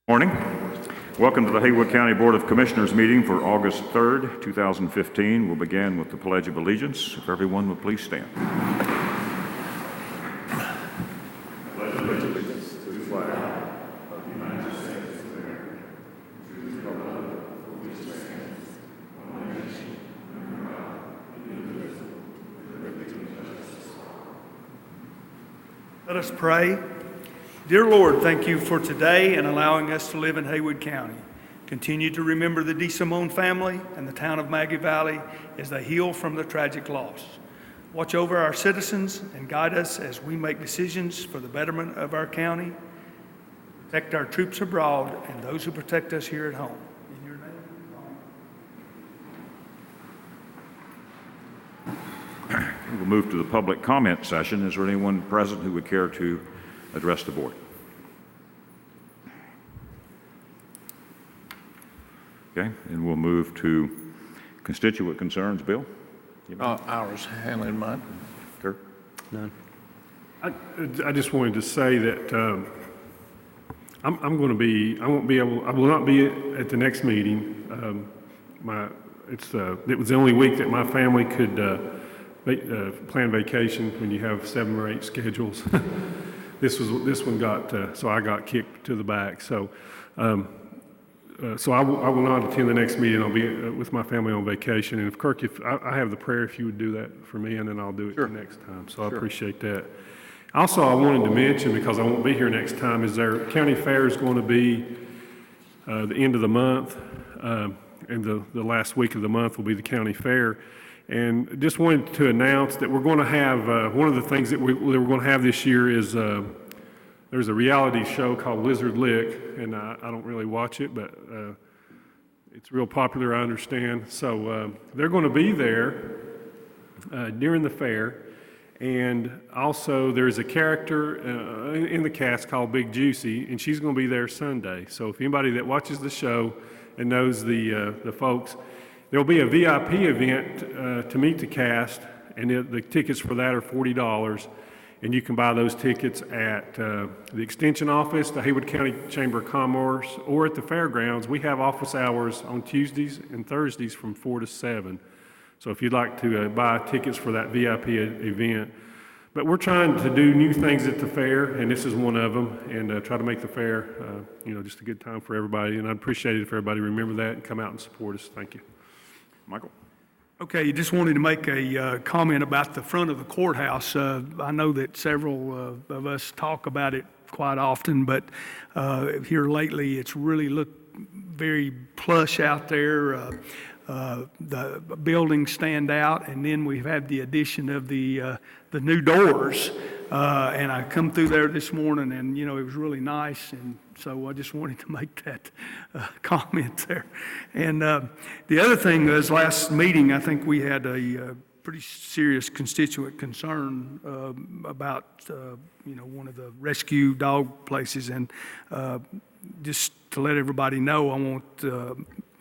Morning. Welcome to the Haywood County Board of Commissioners meeting for August 3rd, 2015. We'll begin with the Pledge of Allegiance. If everyone would please stand. Pledge allegiance to the flag of the United States of America, to the republic for which it stands, one nation, under God, indivisible, with liberty and justice. Let us pray. Dear Lord, thank you for today and allowing us to live in Haywood County. Continue to remember the DeSimone family and the town of Maggie Valley as they heal from their tragic loss. Watch over our citizens and guide us as we make decisions for the betterment of our county. Protect our troops abroad and those who protect us here at home. In your name. We'll move to the public comment session. Is there anyone present who would care to address the board? Okay, and we'll move to constituent concerns. Bill? I was handling mine. Kirk? None. I just wanted to say that I'm going to be, I will not be at the next meeting. It was the only week that my family could plan vacation when you have 7 or 8 schedules. This one got, so I got kicked to the back. So I will not attend the next meeting. I'll be with my family on vacation. And if Kirk, I have the prayer, if you would do that for me, and then I'll do it the next time. So I appreciate that. Also, I wanted to mention, because I won't be here next time, is their county fair is going to be the end of the month, and the last week of the month will be the county fair. And just wanted to announce that we're going to have, one of the things that we're going to have this year is there's a reality show called Lizard Lick, and I don't really watch it, but it's real popular, I understand. So they're going to be there during the fair. And also there's a character in the cast called Big Juicy, and she's going to be there Sunday. So if anybody that watches the show and knows the folks, there'll be a VIP event to meet the cast, and the tickets for that are $40. And you can buy those tickets at the Extension Office, the Haywood County Chamber of Commerce, or at the fairgrounds. We have office hours on Tuesdays and Thursdays from 4 to 7. So if you'd like to buy tickets for that VIP event. But we're trying to do new things at the fair, and this is one of them, and try to make the fair just a good time for everybody. And I'd appreciate it if everybody remember that and come out and support us. Thank you. Michael? Okay, just wanted to make a comment about the front of the courthouse. I know that several of us talk about it quite often, but here lately it's really looked very plush out there. The buildings stand out, and then we've had the addition of the new doors. And I come through there this morning, and it was really nice, and so I just wanted to make that comment there. And the other thing is, last meeting I think we had a pretty serious constituent concern about one of the rescue dog places, and just to let everybody know, I want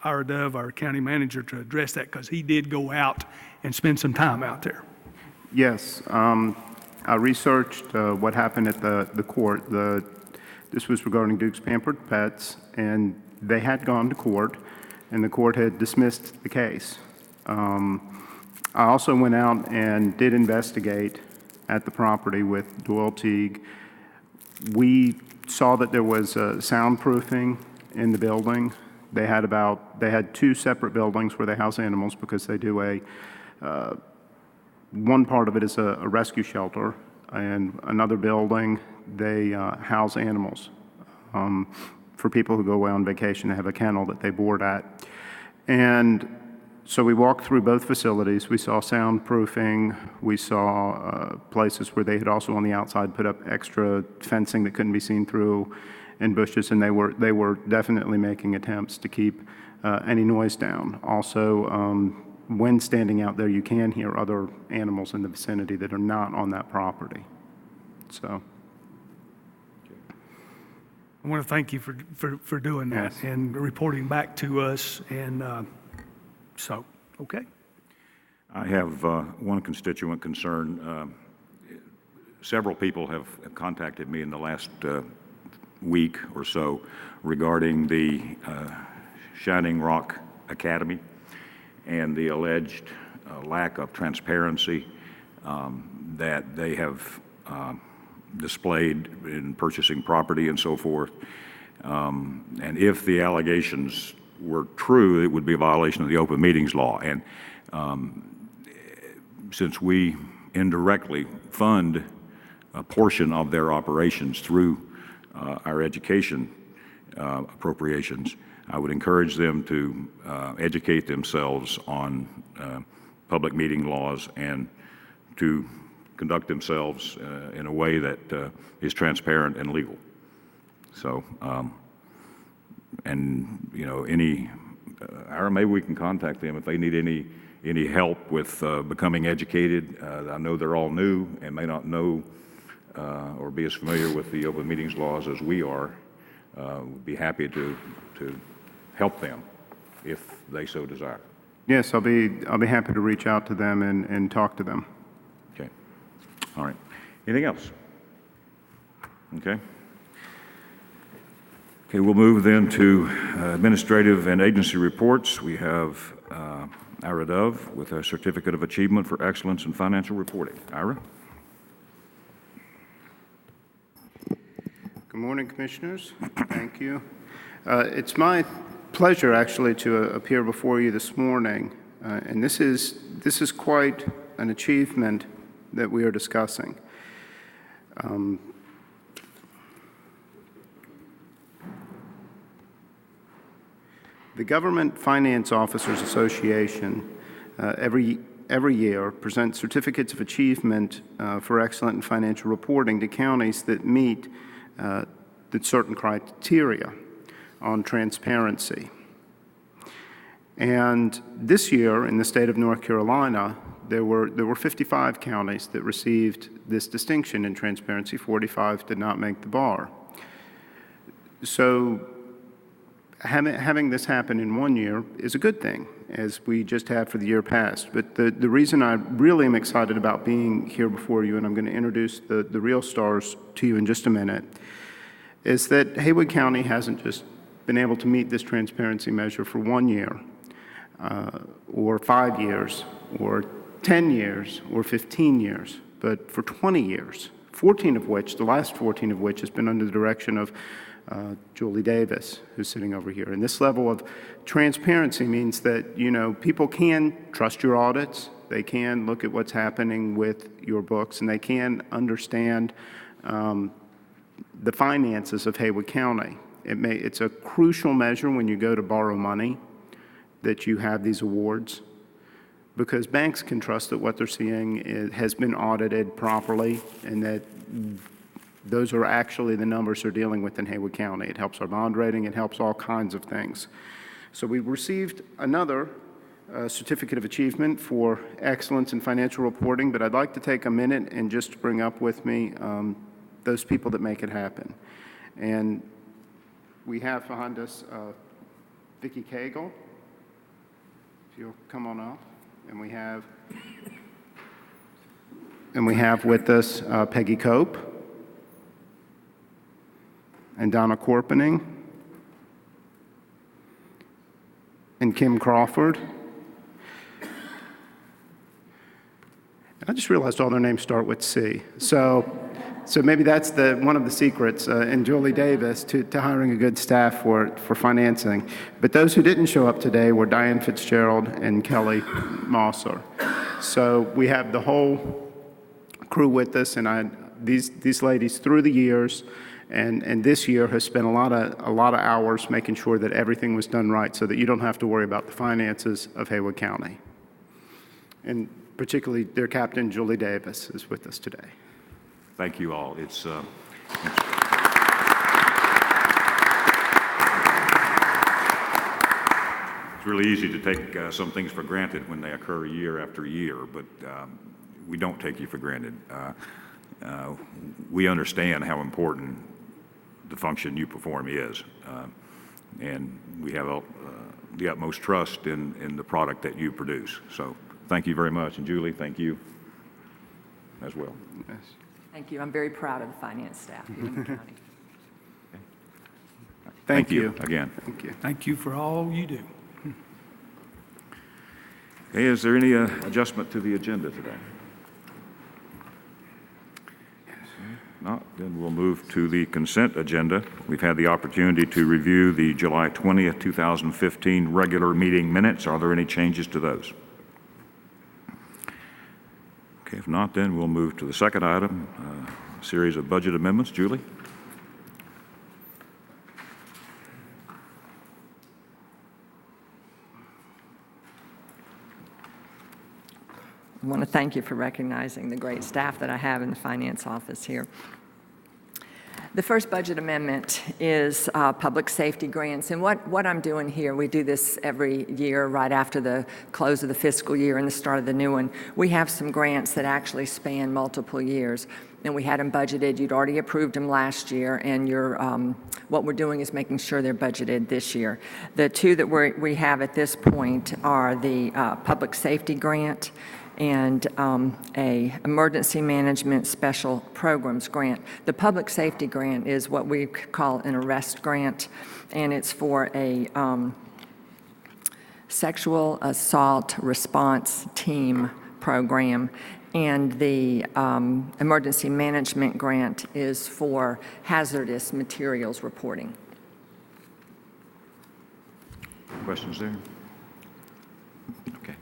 Ira Dove, our county manager, to address that, because he did go out and spend some time out there. Yes, I researched what happened at the court. This was regarding Duke's Pampered Pets, and they had gone to court, and the court had dismissed the case. I also went out and did investigate at the property with Doyle Teague. We saw that there was soundproofing in the building. They had 2 separate buildings where they house animals, because they do one part of it is a rescue shelter, and another building they house animals for people who go away on vacation. They have a kennel that they board at. And so we walked through both facilities. We saw soundproofing. We saw places where they had also on the outside put up extra fencing that couldn't be seen through, and bushes, and they were definitely making attempts to keep any noise down. Also, when standing out there, you can hear other animals in the vicinity that are not on that property. So, I want to thank you for doing that. Yes. And reporting back to us. And okay. I have one constituent concern. Several people have contacted me in the last week or so regarding the Shining Rock Academy and the alleged lack of transparency that they have displayed in purchasing property and so forth. And if the allegations were true, it would be a violation of the open meetings law. And since we indirectly fund a portion of their operations through our education appropriations, I would encourage them to educate themselves on public meeting laws and to conduct themselves in a way that is transparent and legal. So, and you know, or maybe we can contact them if they need any help with becoming educated. I know they're all new and may not know or be as familiar with the open meetings laws as we are. We'd be happy to help them if they so desire. Yes, I'll be happy to reach out to them and talk to them. Okay. All right. Anything else? Okay. Okay, we'll move then to administrative and agency reports. We have Ira Dove with a Certificate of Achievement for Excellence in Financial Reporting. Ira? Good morning, Commissioners. Thank you. It's my pleasure, actually, to appear before you this morning, and this is quite an achievement that we are discussing. The Government Finance Officers Association every year presents certificates of achievement for excellent in financial reporting to counties that meet certain criteria on transparency. And this year, in the state of North Carolina, there were 55 counties that received this distinction in transparency. 45 did not make the bar. So having this happen in 1 year is a good thing, as we just had for the year past. But the reason I really am excited about being here before you, and I'm going to introduce the real stars to you in just a minute, is that Haywood County hasn't just been able to meet this transparency measure for 1 year, or 5 years, or 10 years, or 15 years, but for 20 years, 14 of which, the last 14 of which, has been under the direction of Julie Davis, who's sitting over here. And this level of transparency means that, you know, people can trust your audits, they can look at what's happening with your books, and they can understand the finances of Haywood County. It's a crucial measure when you go to borrow money that you have these awards, because banks can trust that what they're seeing has been audited properly and that those are actually the numbers they're dealing with in Haywood County. It helps our bond rating, it helps all kinds of things. So we received another Certificate of Achievement for Excellence in Financial Reporting, but I'd like to take a minute and just bring up with me those people that make it happen. And we have behind us Vicki Cagle, if you'll come on up, and we have with us Peggy Cope and Donna Corpening and Kim Crawford. And I just realized all their names start with C. So maybe that's one of the secrets in Julie Davis to hiring a good staff for financing. But those who didn't show up today were Diane Fitzgerald and Kelly Mosser. So we have the whole crew with us, and these ladies through the years and this year has spent a lot of hours making sure that everything was done right, so that you don't have to worry about the finances of Haywood County. And particularly their captain, Julie Davis, is with us today. Thank you all. It's really easy to take some things for granted when they occur year after year, but we don't take you for granted. We understand how important the function you perform is, and we have the utmost trust in the product that you produce. So thank you very much, and Julie, thank you as well. Yes. Thank you. I'm very proud of the finance staff here in the county. Thank you. again. Thank you. Thank you for all you do. Okay, is there any adjustment to the agenda today? Not, then we'll move to the consent agenda. We've had the opportunity to review the July 20th, 2015 regular meeting minutes. Are there any changes to those? Okay, if not, then we'll move to the second item, a series of budget amendments. Julie? I want to thank you for recognizing the great staff that I have in the finance office here. The first budget amendment is public safety grants. And what I'm doing here, we do this every year right after the close of the fiscal year and the start of the new one. We have some grants that actually span multiple years. And we had them budgeted. You'd already approved them last year. And what we're doing is making sure they're budgeted this year. The two that we have at this point are the public safety grant and a emergency management special programs grant. The public safety grant is what we call an arrest grant, and it's for a sexual assault response team program. And the emergency management grant is for hazardous materials reporting. Questions there? Okay.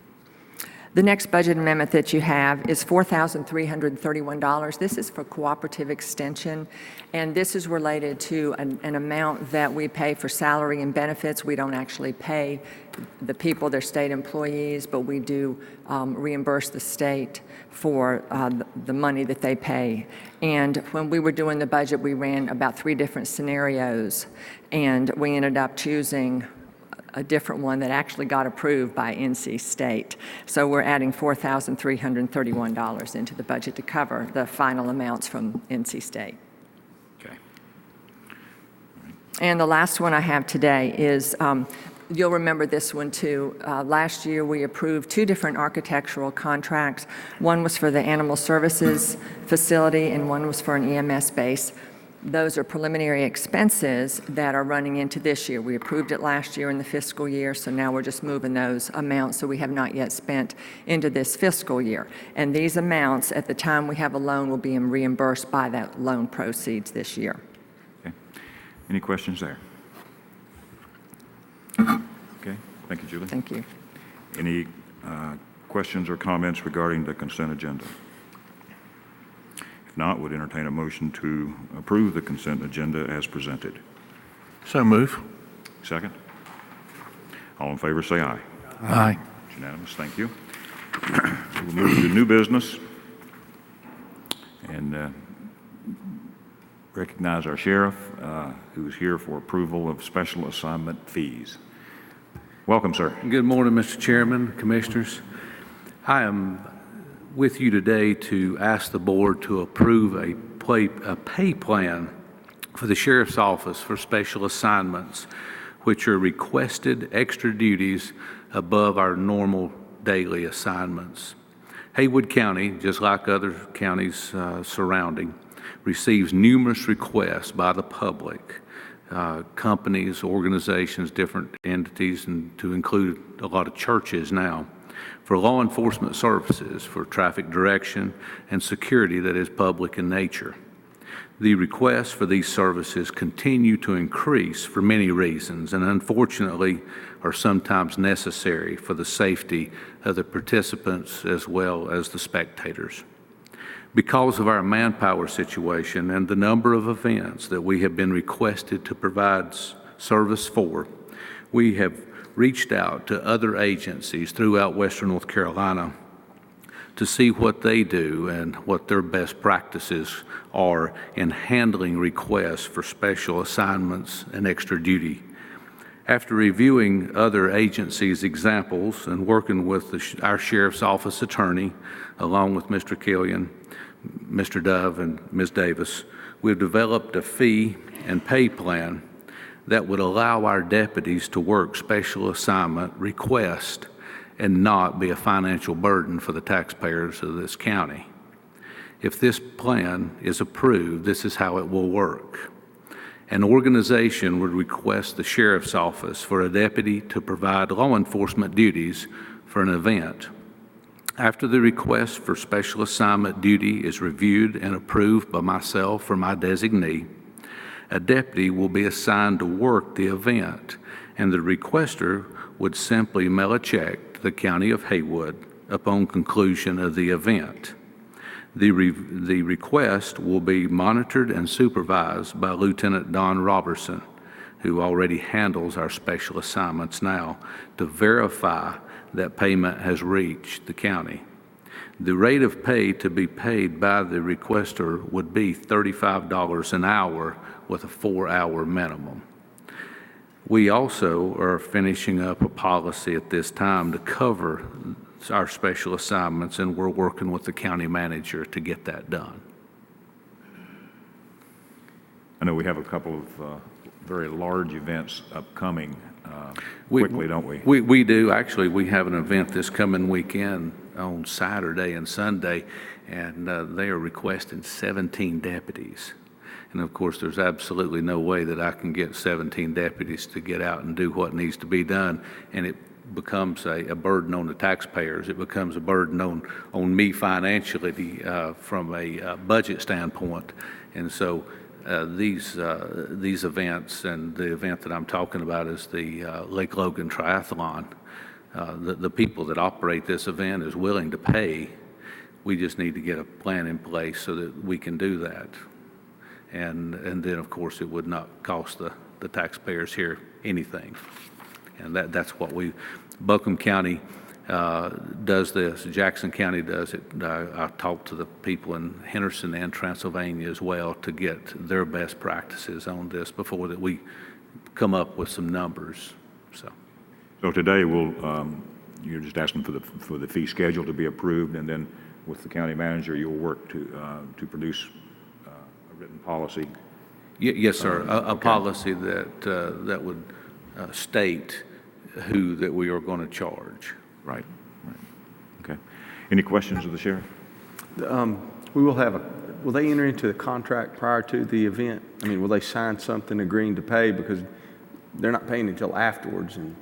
The next budget amendment that you have is $4,331. This is for cooperative extension, and this is related to an amount that we pay for salary and benefits. We don't actually pay the people, they're state employees, but we do reimburse the state for the money that they pay. And when we were doing the budget, we ran about 3 different scenarios, and we ended up choosing a different one that actually got approved by NC State. So we're adding $4,331 into the budget to cover the final amounts from NC State. Okay. And the last one I have today is, you'll remember this one too. Last year we approved 2 different architectural contracts. One was for the animal services facility and one was for an EMS base. Those are preliminary expenses that are running into this year. We approved it last year in the fiscal year, so now we're just moving those amounts that we have not yet spent into this fiscal year. And these amounts, at the time we have a loan, will be reimbursed by that loan proceeds this year. Okay. Any questions there? Okay. Thank you, Julie. Thank you. Any questions or comments regarding the consent agenda? If not, would entertain a motion to approve the consent agenda as presented. So move. Second? All in favor, say aye. Aye. It's unanimous. Thank you. We'll move to new business and recognize our sheriff, who is here for approval of special assignment fees. Welcome, sir. Good morning, Mr. Chairman, Commissioners. I am with you today to ask the board to approve a pay plan for the Sheriff's Office for special assignments, which are requested extra duties above our normal daily assignments. Haywood County, just like other counties surrounding, receives numerous requests by the public, companies, organizations, different entities, and to include a lot of churches now, for law enforcement services, for traffic direction and security that is public in nature. The requests for these services continue to increase for many reasons, and unfortunately are sometimes necessary for the safety of the participants as well as the spectators. Because of our manpower situation and the number of events that we have been requested to provide service for, we have reached out to other agencies throughout Western North Carolina to see what they do and what their best practices are in handling requests for special assignments and extra duty. After reviewing other agencies' examples and working with our Sheriff's Office attorney, along with Mr. Killian, Mr. Dove, and Ms. Davis, we've developed a fee and pay plan that would allow our deputies to work special assignment request and not be a financial burden for the taxpayers of this county. If this plan is approved, this is how it will work. An organization would request the sheriff's office for a deputy to provide law enforcement duties for an event. After the request for special assignment duty is reviewed and approved by myself or my designee, a deputy will be assigned to work the event, and the requester would simply mail a check to the County of Haywood upon conclusion of the event. The request will be monitored and supervised by Lieutenant Don Robertson, who already handles our special assignments now, to verify that payment has reached the county. The rate of pay to be paid by the requester would be $35 an hour with a 4-hour minimum. We also are finishing up a policy at this time to cover our special assignments, and we're working with the county manager to get that done. I know we have a couple of very large events upcoming quickly, don't we? We do. Actually, we have an event this coming weekend on Saturday and Sunday, and they are requesting 17 deputies. And of course, there's absolutely no way that I can get 17 deputies to get out and do what needs to be done, and it becomes a burden on the taxpayers. It becomes a burden on me financially from a budget standpoint. And so these events, and the event that I'm talking about is the Lake Logan Triathlon. The people that operate this event is willing to pay. We just need to get a plan in place so that we can do that. And then, of course, it would not cost the taxpayers here anything. And that's what Buncombe County does this. Jackson County does it. I talked to the people in Henderson and Transylvania as well to get their best practices on this before that we come up with some numbers. So today you're just asking for the fee schedule to be approved, and then with the county manager, you'll work to produce a written policy. Yes, sir. A policy that would state who that we are going to charge. Right. Okay. Any questions of the sheriff? Will they enter into the contract prior to the event? I mean, will they sign something agreeing to pay, because they're not paying until afterwards, and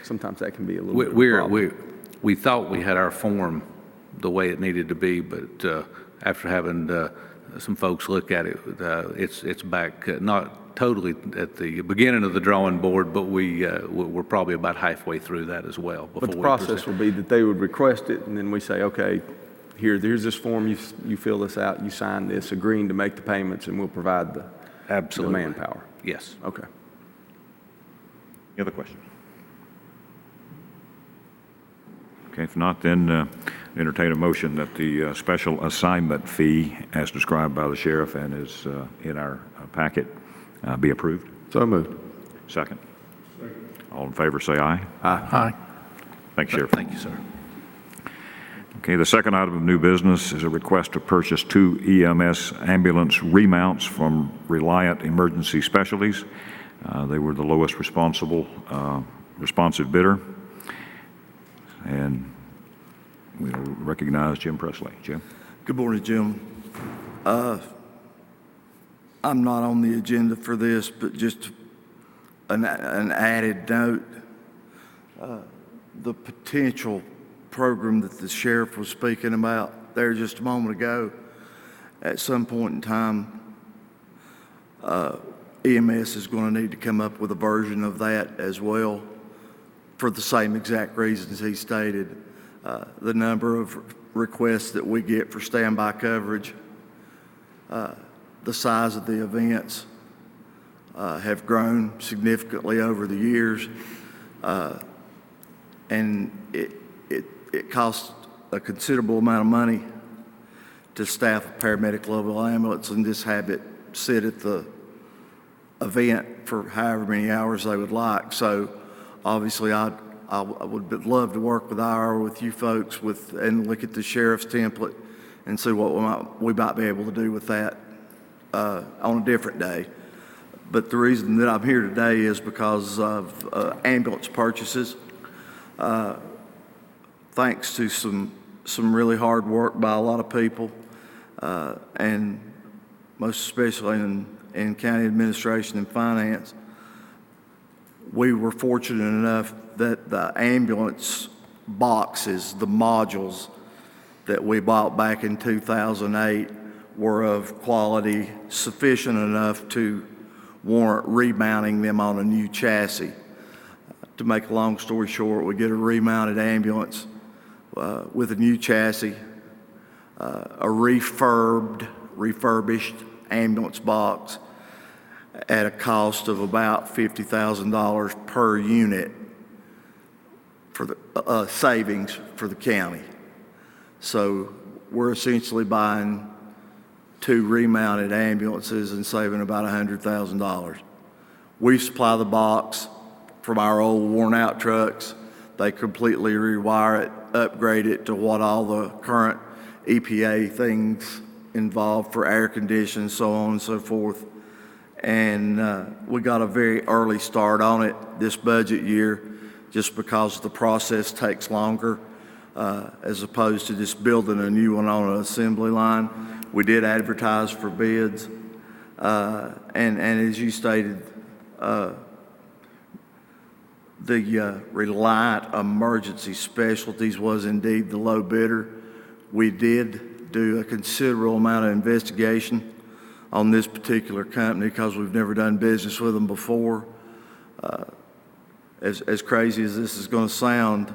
sometimes that can be a little bit of a problem. We thought we had our form the way it needed to be, but after having some folks look at it, it's back, not totally at the beginning of the drawing board, but we're probably about halfway through that as well. But the process will be that they would request it, and then we say, okay, here's this form, you fill this out, you sign this, agreeing to make the payments, and we'll provide the manpower. Yes. Okay. Any other questions? Okay, if not, then entertain a motion that the special assignment fee, as described by the sheriff and is in our packet, be approved. So moved. Second. All in favor, say aye. Aye. Thank you, Sheriff. Thank you, sir. Okay, the second item of new business is a request to purchase 2 EMS ambulance remounts from Reliant Emergency Specialties. They were the lowest responsive bidder. And we'll recognize Jim Presley. Jim? Good morning, Jim. I'm not on the agenda for this, but just an added note. The potential program that the sheriff was speaking about there just a moment ago, at some point in time, EMS is going to need to come up with a version of that as well, for the same exact reasons he stated. The number of requests that we get for standby coverage, the size of the events have grown significantly over the years, and it costs a considerable amount of money to staff a paramedic level ambulance and just have it sit at the event for however many hours they would like. So obviously I would love to work with you folks and look at the sheriff's template and see what we might be able to do with that on a different day. But the reason that I'm here today is because of ambulance purchases. Thanks to some really hard work by a lot of people, and most especially in in county administration and finance, we were fortunate enough that the ambulance boxes, the modules that we bought back in 2008 were of quality sufficient enough to warrant remounting them on a new chassis. To make a long story short, we get a remounted ambulance with a new chassis, a refurbished ambulance box at a cost of about $50,000 per unit for the savings for the county. So we're essentially buying 2 remounted ambulances and saving about $100,000. We supply the box from our old worn out trucks. They completely rewire it, upgrade it to what all the current EPA things involved for air conditioning, so on and so forth. And we got a very early start on it this budget year just because the process takes longer as opposed to just building a new one on an assembly line. We did advertise for bids, and as you stated, the Reliant Emergency Specialties was indeed the low bidder. We did do a considerable amount of investigation on this particular company because we've never done business with them before. As crazy as this is going to sound,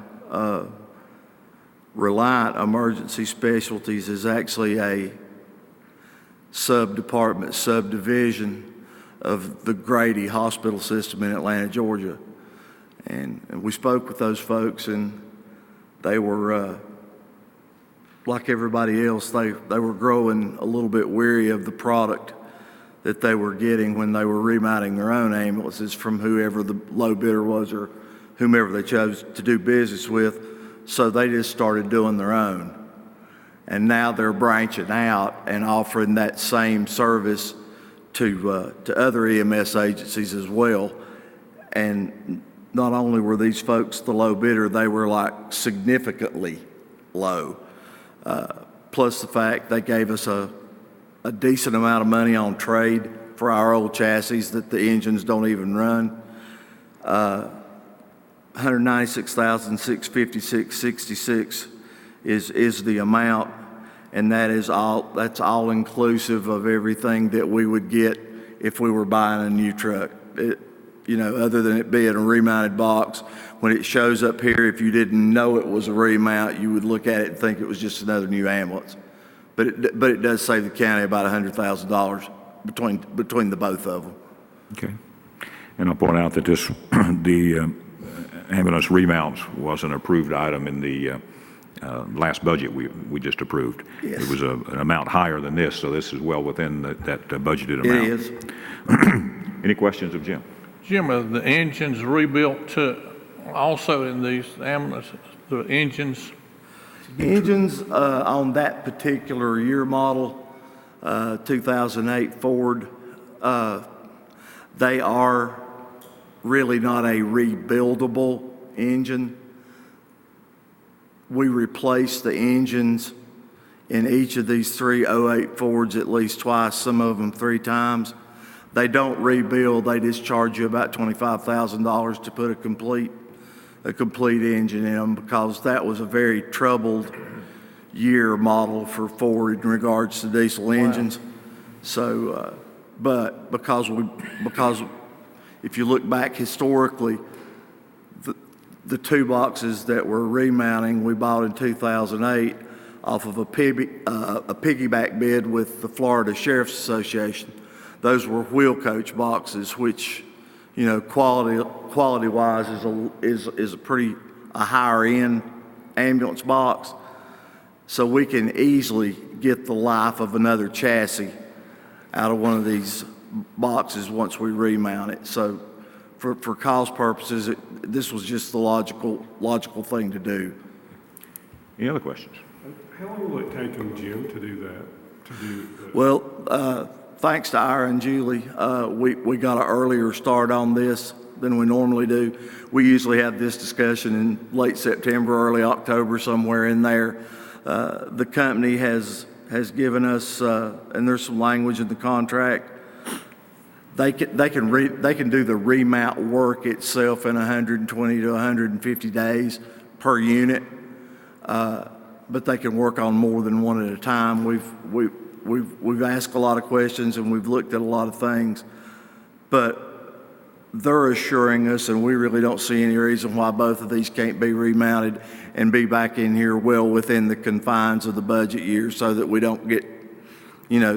Reliant Emergency Specialties is actually a sub-department, subdivision of the Grady Hospital System in Atlanta, Georgia. And we spoke with those folks, and they were, like everybody else, they were growing a little bit weary of the product that they were getting when they were remounting their own ambulances from whoever the low bidder was or whomever they chose to do business with. So they just started doing their own. And now they're branching out and offering that same service to other EMS agencies as well. And not only were these folks the low bidder, they were like significantly low. Plus the fact they gave us a decent amount of money on trade for our old chassis that the engines don't even run. $196,656.66 is the amount, and that's all inclusive of everything that we would get if we were buying a new truck. Other than it being a remounted box, when it shows up here, if you didn't know it was a remount, you would look at it and think it was just another new ambulance. But it does save the county about $100,000 between the both of them. Okay. And I'll point out that the ambulance remounts was an approved item in the last budget we just approved. Yes. It was an amount higher than this, so this is well within that budgeted amount. It is. Any questions of Jim? Jim, are the engines rebuilt also in these ambulances, the engines? Engines on that particular year model, 2008 Ford, they are really not a rebuildable engine. We replaced the engines in each of these 3 08 Fords at least twice, some of them 3 times. They don't rebuild, they just charge you about $25,000 to put a complete engine in them because that was a very troubled year model for Ford in regards to diesel engines. So, but because if you look back historically, the 2 boxes that we're remounting we bought in 2008 off of a piggyback bid with the Florida Sheriff's Association. Those were wheel coach boxes, which, quality-wise is a higher end ambulance box. So we can easily get the life of another chassis out of one of these boxes once we remount it. So for cost purposes, this was just the logical thing to do. Any other questions? How long will it take them, Jim, to do that? Well, thanks to Ira and Julie, we got an earlier start on this than we normally do. We usually have this discussion in late September, early October, somewhere in there. The company has given us, and there's some language in the contract, they can do the remount work itself in 120 to 150 days per unit, but they can work on more than one at a time. We've asked a lot of questions and we've looked at a lot of things, but they're assuring us, and we really don't see any reason why both of these can't be remounted and be back in here well within the confines of the budget year, so that we don't get,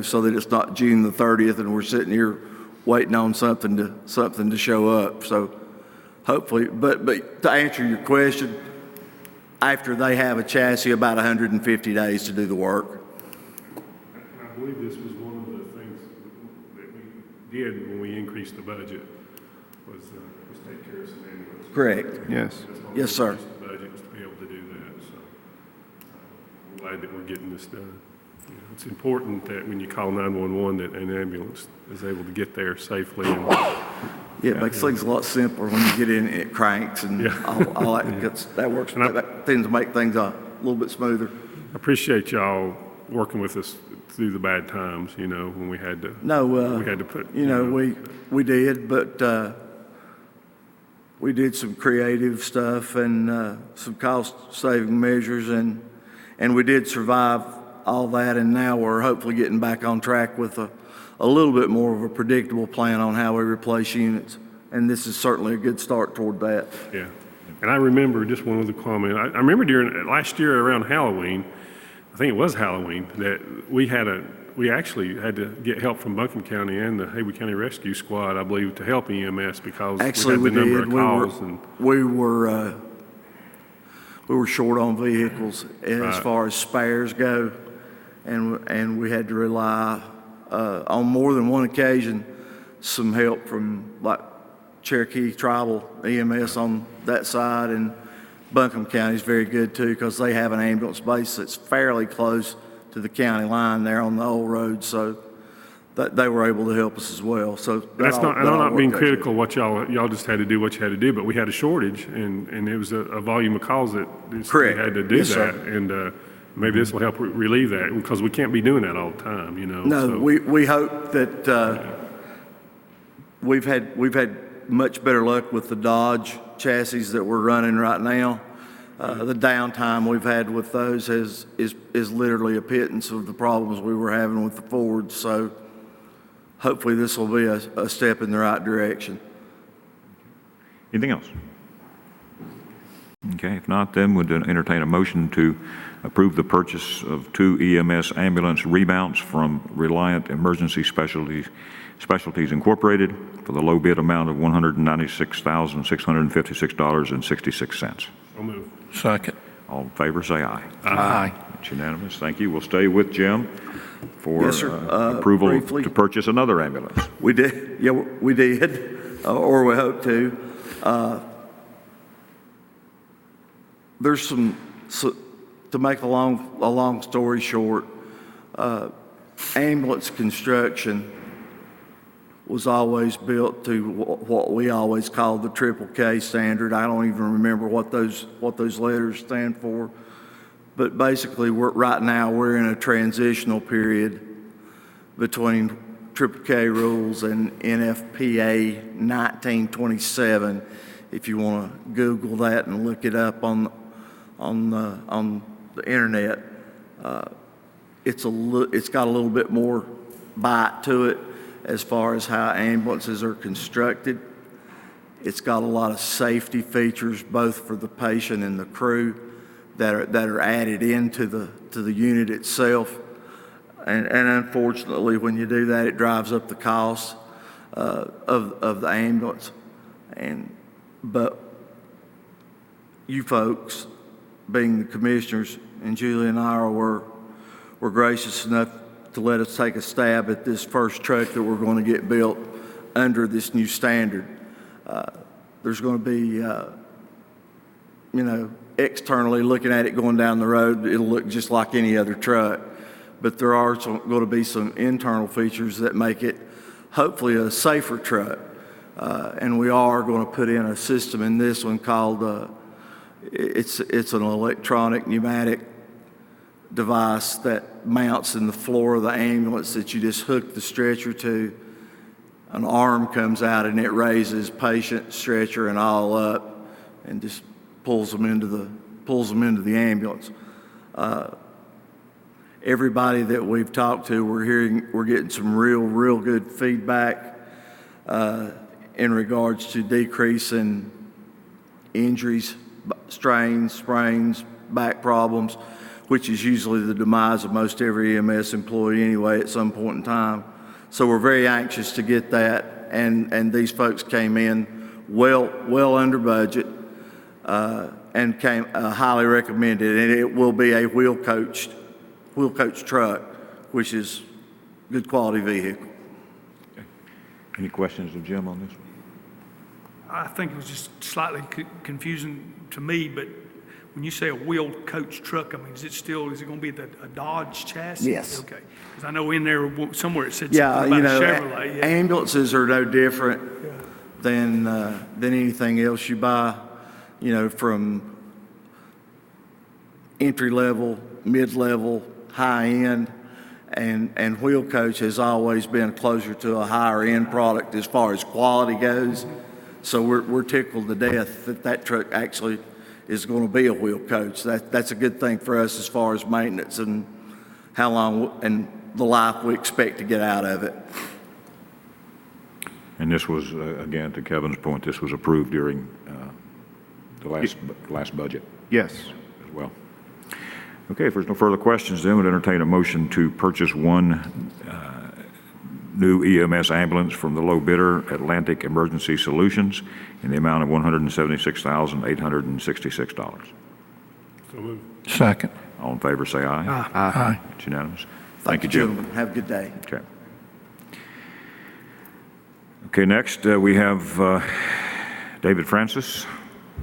so that it's not June the 30th and we're sitting here waiting on something to show up. So hopefully, but to answer your question, after they have a chassis, about 150 days to do the work. I believe this was one of the things that we did when we increased the budget, was take care of some ambulances. Correct. Yes. Yes, sir. The budget was to be able to do that, so I'm glad that we're getting this done. It's important that when you call 911 that an ambulance is able to get there safely. And Yeah, it makes things a lot simpler when you get in and it cranks and all that. That works. That tends to make things a little bit smoother. I appreciate y'all working with us through the bad times, when we had to. No, we had to put. We did, but we did some creative stuff and some cost-saving measures, and we did survive all that, and now we're hopefully getting back on track with a little bit more of a predictable plan on how we replace units, and this is certainly a good start toward that. Yeah, and I remember, just one other comment, I remember during last year around Halloween, I think it was Halloween, that we actually had to get help from Buncombe County and the Haywood County Rescue Squad, I believe, to help EMS because actually we had the number did. of calls. We were short on vehicles as far as spares go, and we had to rely on more than one occasion some help from like Cherokee Tribal EMS on that side, and Buncombe County is very good too because they have an ambulance base that's fairly close to the county line there on the old road, so that they were able to help us as well. So I'm not being critical. What y'all just had to do what you had to do, but we had a shortage, and it was a volume of calls that we had to do that, sir. And maybe this will help relieve that because we can't be doing that all the time, No, so. we hope that we've had much better luck with the Dodge chassis that we're running right now. The downtime we've had with those is literally a pittance of the problems we were having with the Fords. So hopefully this will be a step in the right direction. Anything else? Okay, if not, then we'd entertain a motion to approve the purchase of 2 EMS ambulance remounts from Reliant Emergency Specialties Incorporated for the low bid amount of $196,656.66. I'll move. Second. All in favor, say aye. Aye. It's unanimous. Thank you. We'll stay with Jim for Yes, sir. approval Briefly. to purchase another ambulance. We did, yeah, we did, or we hope to. There's to make a long story short, ambulance construction was always built to what we always called the Triple K standard. I don't even remember what those letters stand for, but basically right now we're in a transitional period between Triple K rules and NFPA 1927. If you want to Google that and look it up on the internet, it's got a little bit more bite to it as far as how ambulances are constructed. It's got a lot of safety features, both for the patient and the crew, that are added into the unit itself. And unfortunately, when you do that, it drives up the cost of the ambulance. But you folks, being the commissioners, and Julie and I were gracious enough to let us take a stab at this first truck that we're going to get built under this new standard. There's going to be, externally looking at it going down the road, it'll look just like any other truck. But there are going to be some internal features that make it hopefully a safer truck. And we are going to put in a system in this one called, it's an electronic pneumatic device that mounts in the floor of the ambulance that you just hook the stretcher to. an arm comes out and it raises patient, stretcher, and all up, and just pulls them into the ambulance. Everybody that we've talked to, we're getting some real good feedback in regards to decreasing injuries, strains, sprains, back problems, which is usually the demise of most every EMS employee anyway at some point in time. So we're very anxious to get that, and these folks came in well under budget and came highly recommended, and it will be a wheel coach truck, which is good quality vehicle. Okay. Any questions of Jim on this one? I think it was just slightly confusing to me, but when you say a wheeled coach truck, I mean, is it going to be a Dodge chassis? Yes. Okay. Because I know in there somewhere it said Yeah, something you about know, a Chevrolet. Yeah. ambulances are no different than anything else you buy, you know, from entry level, mid level, high end, and wheel coach has always been closer to a higher end product as far as quality goes. So we're tickled to death that truck actually is going to be a wheel coach. That's a good thing for us as far as maintenance and how long and the life we expect to get out of it. And this was, again, to Kevin's point, this was approved during the last budget Yes. as well. Okay, if there's no further questions, then we'd entertain a motion to purchase one new EMS ambulance from the low bidder, Atlantic Emergency Solutions, in the amount of $176,866. So moved. Second. All in favor, say aye. Aye. It's unanimous. Thank you, Jim. gentlemen. Have a good day. Okay. Okay, next we have David Francis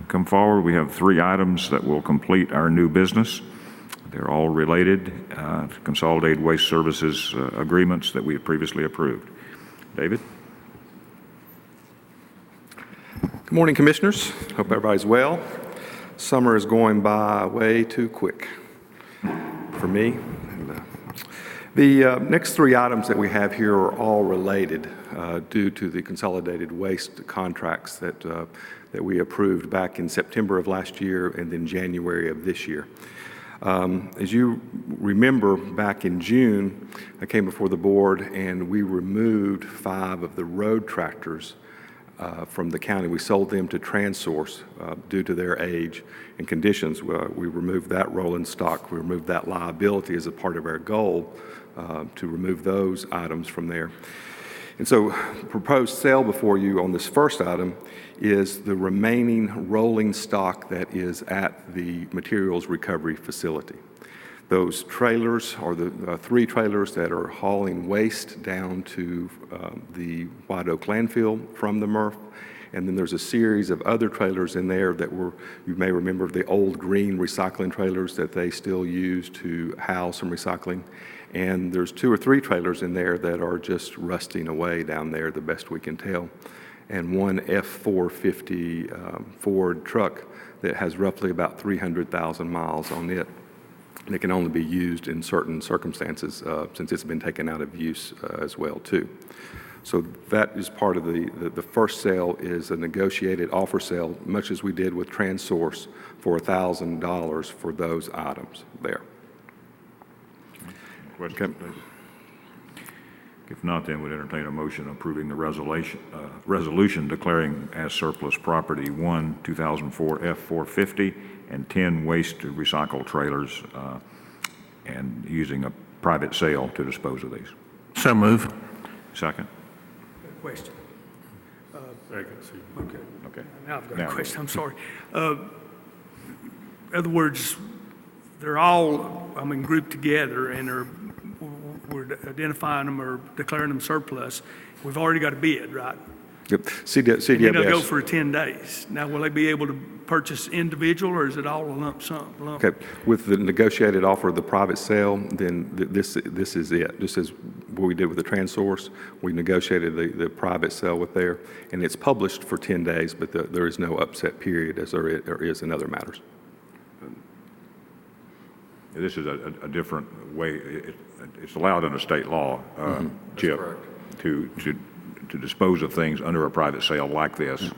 come forward. We have 3 items that will complete our new business. They're all related to consolidated waste services agreements that we have previously approved. David? Good morning, Commissioners. Hope everybody's well. Summer is going by way too quick for me. The next 3 items that we have here are all related due to the consolidated waste contracts that we approved back in September of last year and then January of this year. As you remember, back in June, I came before the board and we removed 5 of the road tractors from the county. We sold them to TransSource due to their age and conditions. We removed that rolling stock. We removed that liability as a part of our goal to remove those items from there. And so proposed sale before you on this first item is the remaining rolling stock that is at the materials recovery facility. Those trailers are the 3 trailers that are hauling waste down to the White Oak landfill from the MRF. And then there's a series of other trailers in there that were, you may remember, the old green recycling trailers that they still use to house some recycling. And there's 2 or 3 trailers in there that are just rusting away down there, the best we can tell. And one F450 Ford truck that has roughly about 300,000 miles on it. And it can only be used in certain circumstances since it's been taken out of use as well too. So that is part of the first sale is a negotiated offer sale, much as we did with TransSource for $1,000 for those items there. Questions, David? If not, then we'd entertain a motion approving the resolution declaring as surplus property 1 2004 F450 and 10 waste to recycle trailers and using a private sale to dispose of these. So move. Second? Question. Second, see. Okay. Okay. Now I've got Now- a question. I'm sorry. In other words, they're all, grouped together and we're identifying them or declaring them surplus. We've already got a bid, right? Yep. And then they'll go CDWS. for 10 days. Now, will they be able to purchase individual or is it all a lump sum? Okay. With the negotiated offer of the private sale, then this is it. Just as what we did with the TransSource, we negotiated the private sale with there, and it's published for 10 days, but there is no upset period as there is in other matters. This is a different way. It's allowed under state law, Chip, to to dispose of things under a private sale like this.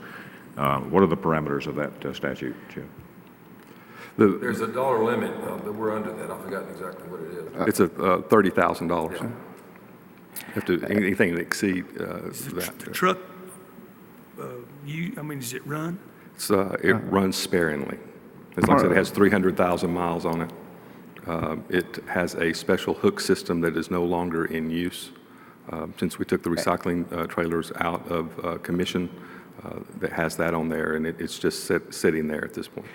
What are the parameters of that statute, Chip? There's a dollar limit, but we're under that. I've forgotten exactly what it is. It's a $30,000. Yeah. Have to, anything that exceed that. The truck, does it run? It runs sparingly. As long as it has 300,000 miles on it. It has a special hook system that is no longer in use. Since we took the recycling trailers out of commission, that has that on there, and it's just sitting there at this point.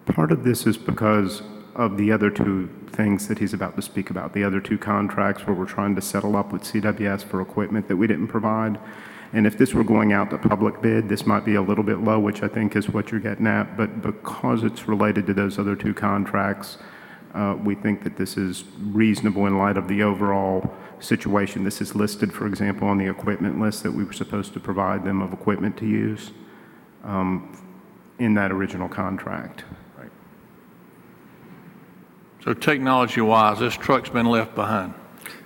Part of this is because of the other two things that he's about to speak about, the other two contracts where we're trying to settle up with CWS for equipment that we didn't provide. And if this were going out to public bid, this might be a little bit low, which I think is what you're getting at. But because it's related to those other two contracts, we think that this is reasonable in light of the overall situation. This is listed, for example, on the equipment list that we were supposed to provide them of equipment to use in that original contract. So technology-wise, this truck's been left behind.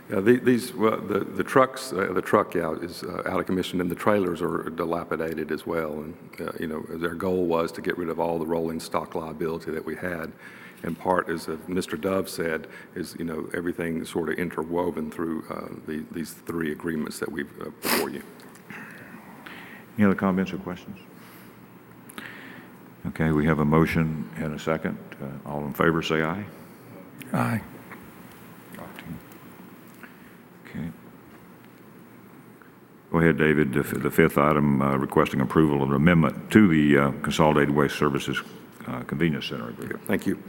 Yeah, the trucks, the truck is out of commission, and the trailers are dilapidated as well. And their goal was to get rid of all the rolling stock liability that we had. In part, as Mr. Dove said, is everything is sort of interwoven through these three agreements that we've before you. Any other comments or questions? Okay, we have a motion and a second. All in favor, say aye. Aye. Okay. Go ahead, David. The fifth item, requesting approval of an amendment to the Consolidated Waste Services Convenience Center agreement. Thank you.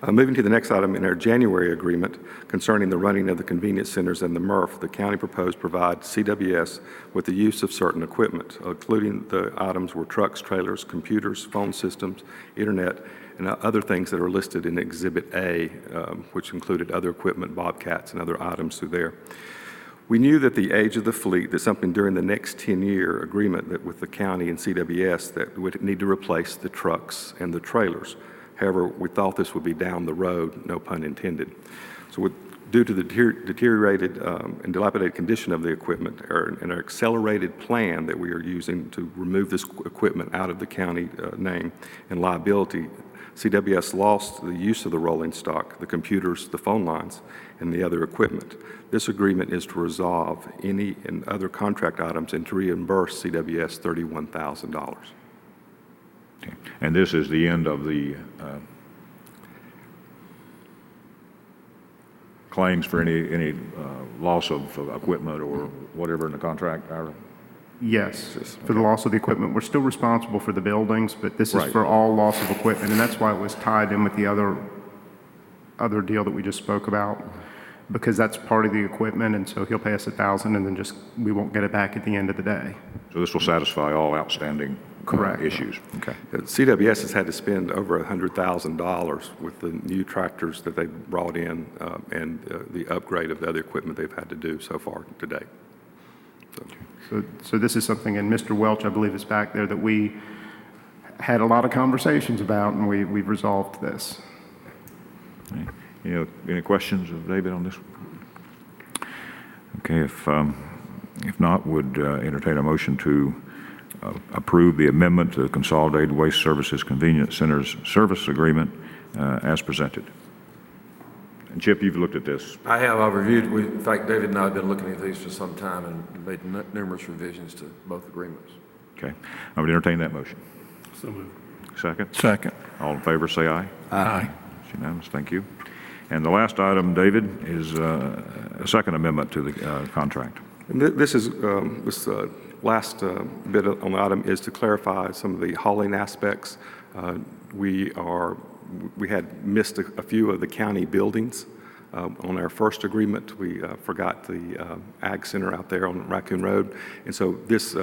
Moving to the next item, in our January agreement concerning the running of the convenience centers and the MRF, the county proposed provide CWS with the use of certain equipment, including the items were trucks, trailers, computers, phone systems, internet, and other things that are listed in Exhibit A, which included other equipment, bobcats, and other items through there. We knew that the age of the fleet, that something during the next 10-year agreement that with the county and CWS that would need to replace the trucks and the trailers. However, we thought this would be down the road, no pun intended. So due to the deteriorated and dilapidated condition of the equipment and our accelerated plan that we are using to remove this equipment out of the county name and liability, CWS lost the use of the rolling stock, the computers, the phone lines, and the other equipment. This agreement is to resolve any and other contract items and to reimburse CWS $31,000. Okay. And this is the end of the claims for any loss of equipment or whatever in the contract, Ira? Yes, for the loss of the equipment. We're still responsible for the buildings, but this is Right. for all loss of equipment, and that's why it was tied in with the other deal that we just spoke about, because that's part of the equipment, and so he'll pay us $1,000, and then we won't get it back at the end of the day. So this will satisfy all outstanding Correct. issues? Okay. CWS has had to spend over $100,000 with the new tractors that they brought in and the upgrade of the other equipment they've had to do so far to date. So this is something, and Mr. Welch, I believe, is back there, that we had a lot of conversations about, and we've resolved this. Any questions of David on this? Okay, if not, would entertain a motion to approve the amendment to the Consolidated Waste Services Convenience Center's service agreement as presented. And Chip, you've looked at this. I have. I've reviewed. In fact, David and I have been looking at these for some time and made numerous revisions to both agreements. Okay, I would entertain that motion. So moved. Second? Second. All in favor, say aye. Aye. It's unanimous, thank you. And the last item, David, is a second amendment to the contract. And this is, this last bit on the item is to clarify some of the hauling aspects. We had missed a few of the county buildings. On our first agreement, we forgot the Ag Center out there on Raccoon Road. And so this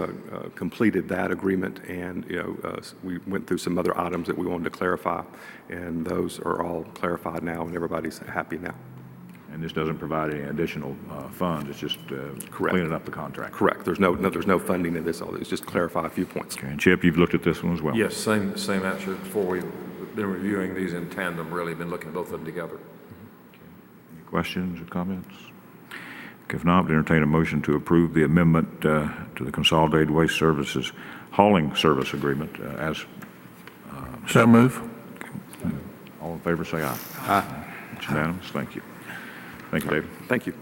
completed that agreement, and we went through some other items that we wanted to clarify, and those are all clarified now, and everybody's happy now. And this doesn't provide any additional funds, it's just cleaning up the contract. Correct. There's no funding in this. It's just clarify a few points. Okay, and Chip, you've looked at this one as well? Yes, same answer before. We've been reviewing these in tandem, really, been looking at both of them together. Any questions or comments? If not, entertain a motion to approve the amendment to the Consolidated Waste Services Hauling Service Agreement as. So move. All in favor, say aye. Aye. It's unanimous. Thank you. Thank you, David. Thank you.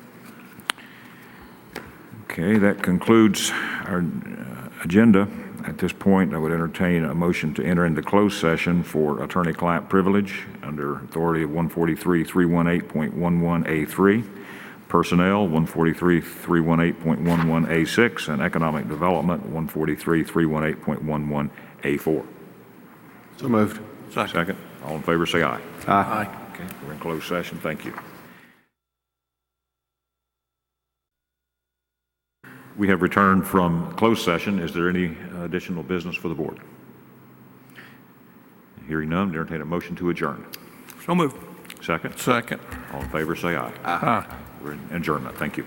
Okay, that concludes our agenda. At this point, I would entertain a motion to enter into closed session for attorney-client privilege under authority of 143-318.11A3, personnel 143-318.11A6, and economic development 143-318.11A4. So moved. Second. All in favor, say aye. Aye. Okay, we're in closed session. Thank you. We have returned from closed session. Is there any additional business for the board? Hearing none, entertain a motion to adjourn. So moved. Second. Second. All in favor, say aye. Aye. We're in adjournment. Thank you.